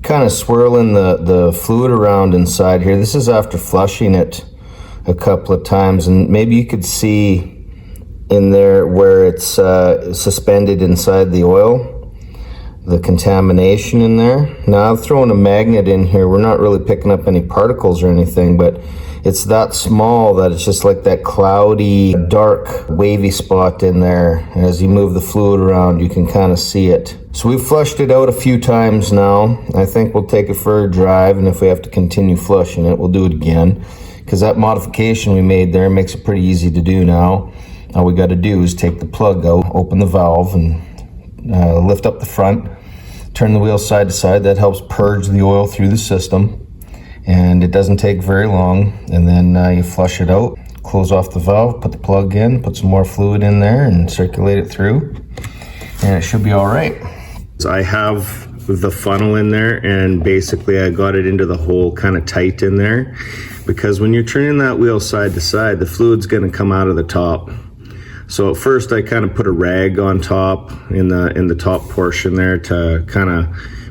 kind of swirling the fluid around inside here. This is after flushing it a couple of times, and maybe you could see in there where it's suspended inside the oil, the contamination in there. Now I've thrown a magnet in here. We're not really picking up any particles or anything, but it's that small that it's just like that cloudy, dark, wavy spot in there. As you move the fluid around, you can kind of see it. So we've flushed it out a few times now. I think we'll take it for a drive, and if we have to continue flushing it, we'll do it again, because that modification we made there makes it pretty easy to do now. All we got to do is take the plug out, open the valve, and lift up the front, turn the wheel side to side. That helps purge the oil through the system, and it doesn't take very long. And then you flush it out, close off the valve, put the plug in, put some more fluid in there, and circulate it through, and it should be all right. So I have the funnel in there, and basically I got it into the hole kind of tight in there, because when you're turning that wheel side to side, the fluid's going to come out of the top. So at first I kind of put a rag on top in the top portion there to kind of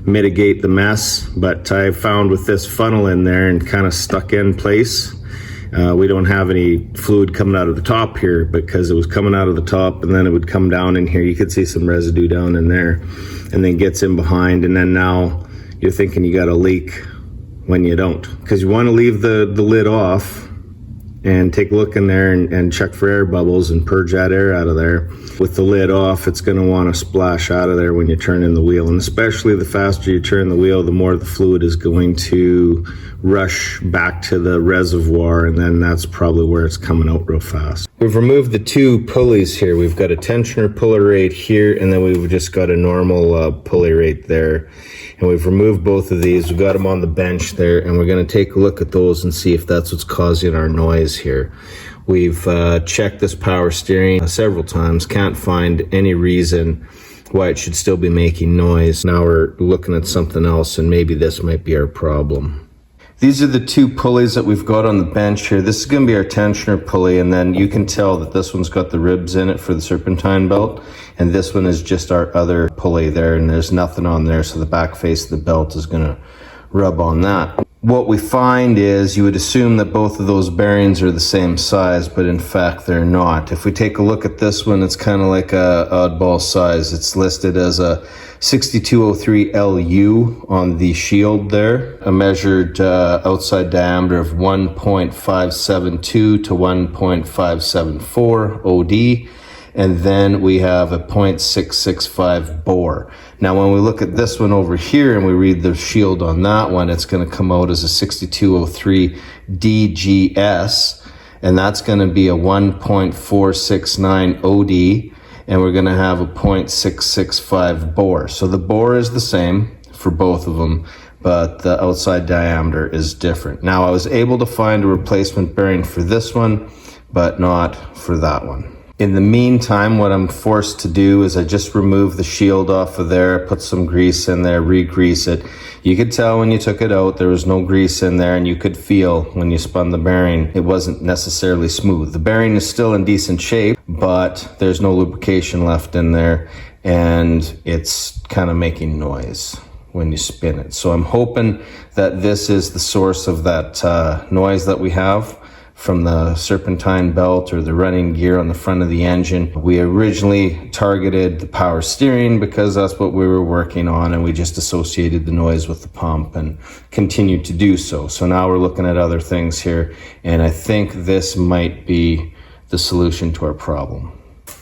mitigate the mess, but I found with this funnel in there and kind of stuck in place, we don't have any fluid coming out of the top here, because it was coming out of the top and then it would come down in here. You could see some residue down in there, and then gets in behind, and then now you're thinking you got a leak when you don't, because you want to leave the lid off and take a look in there and check for air bubbles and purge that air out of there. With the lid off, it's going to want to splash out of there when you turn in the wheel, and especially the faster you turn the wheel, the more the fluid is going to rush back to the reservoir, and then that's probably where it's coming out real fast. We've removed the two pulleys here. We've got a tensioner pulley right here, and then we've just got a normal pulley right there. And we've removed both of these. We've got them on the bench there, and we're going to take a look at those and see if that's what's causing our noise here. We've checked this power steering several times, can't find any reason why it should still be making noise. Now we're looking at something else, and maybe this might be our problem. These are the two pulleys that we've got on the bench here. This is going to be our tensioner pulley, and then you can tell that this one's got the ribs in it for the serpentine belt, and this one is just our other pulley there, and there's nothing on there, so the back face of the belt is going to rub on that. What we find is you would assume that both of those bearings are the same size, but in fact they're not. If we take a look at this one, it's kind of like a oddball size. It's listed as a 6203 LU on the shield there, a measured outside diameter of 1.572 to 1.574 OD, and then we have a 0.665 bore. Now when we look at this one over here and we read the shield on that one, it's going to come out as a 6203 DGS, and that's going to be a 1.469 OD, and we're going to have a 0.665 bore. So the bore is the same for both of them, but the outside diameter is different. Now I was able to find a replacement bearing for this one, but not for that one. In the meantime, what I'm forced to do is I just remove the shield off of there, put some grease in there, re-grease it. You could tell when you took it out there was no grease in there, and you could feel when you spun the bearing it wasn't necessarily smooth. The bearing is still in decent shape, but there's no lubrication left in there, and it's kind of making noise when you spin it. So I'm hoping that this is the source of that noise that we have from the serpentine belt or the running gear on the front of the engine. We originally targeted the power steering because that's what we were working on, and we just associated the noise with the pump and continued to do so. So now we're looking at other things here, and I think this might be the solution to our problem.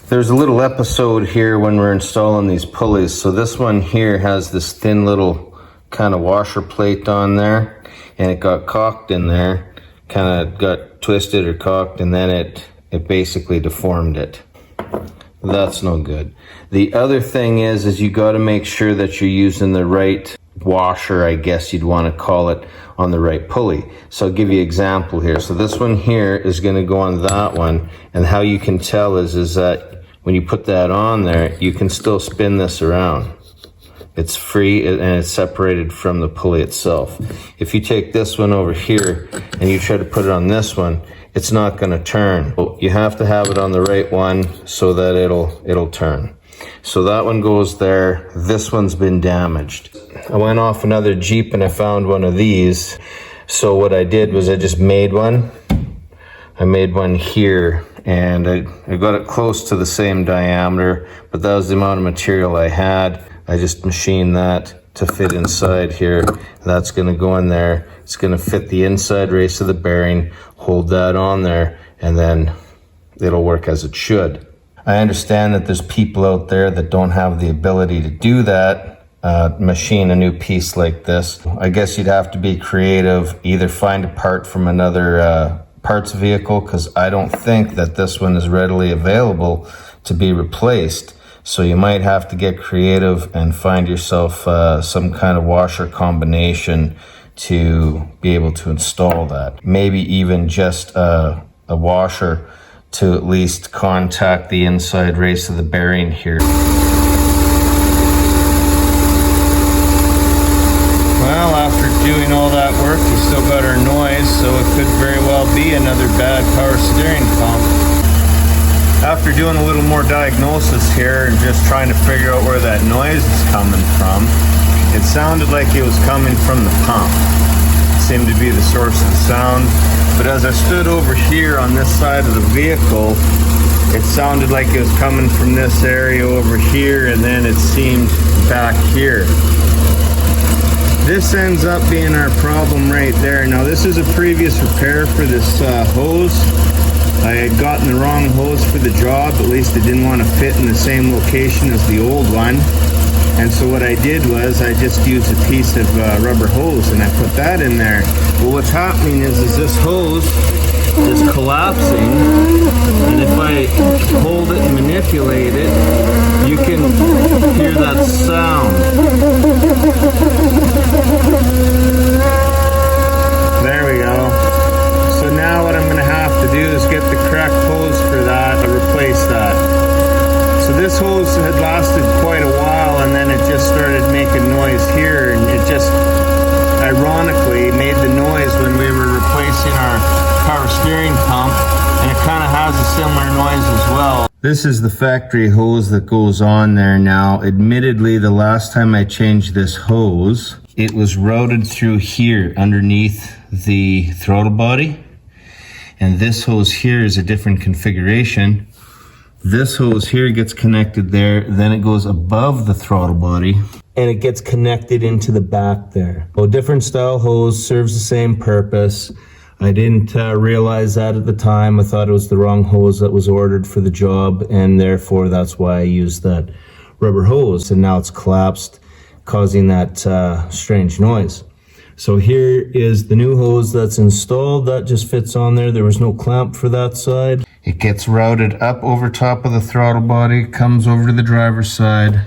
There's a little episode here when we're installing these pulleys. So this one here has this thin little kind of washer plate on there, and it got cocked in there, kind of got twisted or cocked, and then it basically deformed it. That's no good. The other thing is you got to make sure that you're using the right washer, I guess you'd want to call it, on the right pulley. So I'll give you an example here. So this one here is going to go on that one, and how you can tell is that when you put that on there, you can still spin this around. It's free and it's separated from the pulley itself. If you take this one over here and you try to put it on this one, it's not going to turn. You have to have it on the right one so that it'll turn. So that one goes there. This one's been damaged. I went off another Jeep and I found one of these. So what I did was I just made one. I made one here, and I got it close to the same diameter, but that was the amount of material I had. I just machined that to fit inside here. That's gonna go in there. It's gonna fit the inside race of the bearing, hold that on there, and then it'll work as it should. I understand that there's people out there that don't have the ability to do that, machine a new piece like this. I guess you'd have to be creative, either find a part from another parts vehicle, because I don't think that this one is readily available to be replaced. So you might have to get creative and find yourself some kind of washer combination to be able to install that. Maybe even just a washer to at least contact the inside race of the bearing here. Well, after doing all that work, we still got our noise, so it could very well be another bad power steering pump. After doing a little more diagnosis here and just trying to figure out where that noise is coming from, it sounded like it was coming from the pump. It seemed to be the source of the sound. But as I stood over here on this side of the vehicle, it sounded like it was coming from this area over here, and then it seemed back here. This ends up being our problem right there. Now this is a previous repair for this hose. I had gotten the wrong hose for the job, at least it didn't want to fit in the same location as the old one. And so what I did was I just used a piece of rubber hose and I put that in there. Well, what's happening is this hose is collapsing, and if I hold it and manipulate it, you can hear that sound. There we go. So now what I'm going to have to do is get the correct hose for that to replace that. So this hose had lasted quite a while, and then it just started making noise here, and it just ironically made the noise when we were replacing our power steering pump, and it kind of has a similar noise as well. This is the factory hose that goes on there now. Admittedly, the last time I changed this hose, it was routed through here underneath the throttle body, and this hose here is a different configuration. This hose here gets connected there, then it goes above the throttle body, and it gets connected into the back there. So different style hose, serves the same purpose. I didn't realize that at the time. I thought it was the wrong hose that was ordered for the job, and therefore that's why I used that rubber hose, and now it's collapsed, causing that strange noise. So here is the new hose that's installed. That just fits on there. There was no clamp for that side. It gets routed up over top of the throttle body, comes over to the driver's side,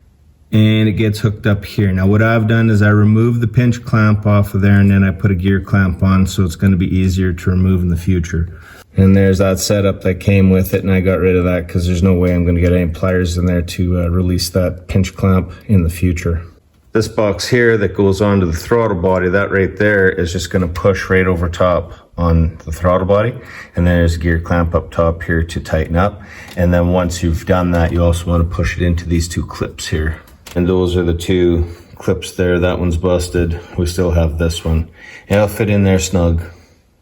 and it gets hooked up here. Now what I've done is I removed the pinch clamp off of there, and then I put a gear clamp on, so it's going to be easier to remove in the future. And there's that setup that came with it, and I got rid of that because there's no way I'm going to get any pliers in there to release that pinch clamp in the future. This box here that goes onto the throttle body, that right there is just going to push right over top on the throttle body, and then there's a gear clamp up top here to tighten up. And then once you've done that, you also want to push it into these two clips here. And those are the two clips there. That one's busted. We still have this one. And it'll fit in there snug.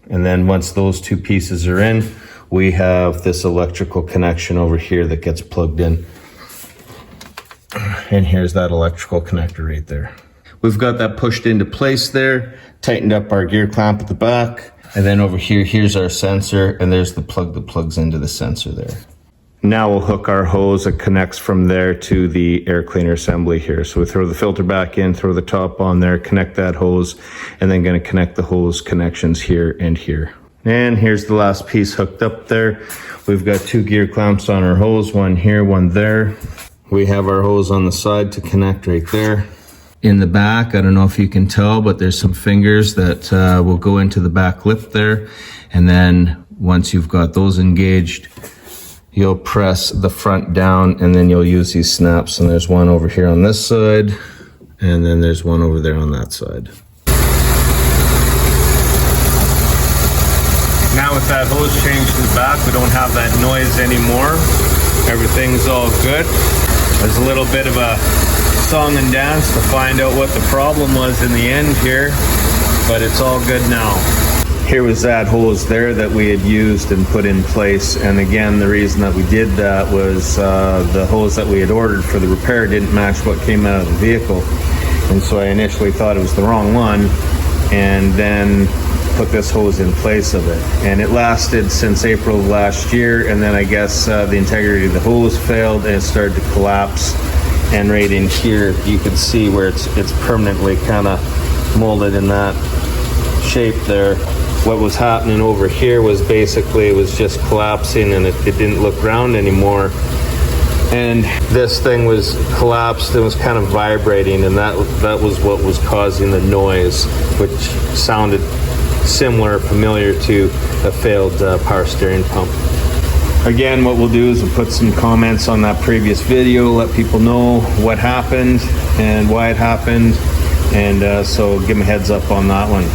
And then once those two pieces are in, we have this electrical connection over here that gets plugged in. And here's that electrical connector right there. We've got that pushed into place there, tightened up our gear clamp at the back. And then over here, here's our sensor, and there's the plug that plugs into the sensor there. Now we'll hook our hose that connects from there to the air cleaner assembly here. So we throw the filter back in, throw the top on there, connect that hose, and then going to connect the hose connections here and here. And here's the last piece hooked up there. We've got two gear clamps on our hose, one here, one there. We have our hose on the side to connect right there. In the back, I don't know if you can tell, but there's some fingers that will go into the back lip there. And then once you've got those engaged, you'll press the front down, and then you'll use these snaps. And there's one over here on this side, and then there's one over there on that side. Now with that hose changed in the back, we don't have that noise anymore. Everything's all good. was a little bit of a song and dance to find out what the problem was in the end here, but it's all good now. Here was that hose there that we had used and put in place, and again, the reason that we did that was the hose that we had ordered for the repair didn't match what came out of the vehicle, and so I initially thought it was the wrong one, and then put this hose in place of it. And it lasted since April of last year, and then I guess the integrity of the hose failed and it started to collapse. And right in here you can see where it's permanently kind of molded in that shape there. What was happening over here was basically it was just collapsing, and it didn't look round anymore, and this thing was collapsed and was kind of vibrating, and that was what was causing the noise, which sounded familiar to a failed power steering pump. Again, what we'll do is we'll put some comments on that previous video, let people know what happened and why it happened, and so give them a heads up on that one.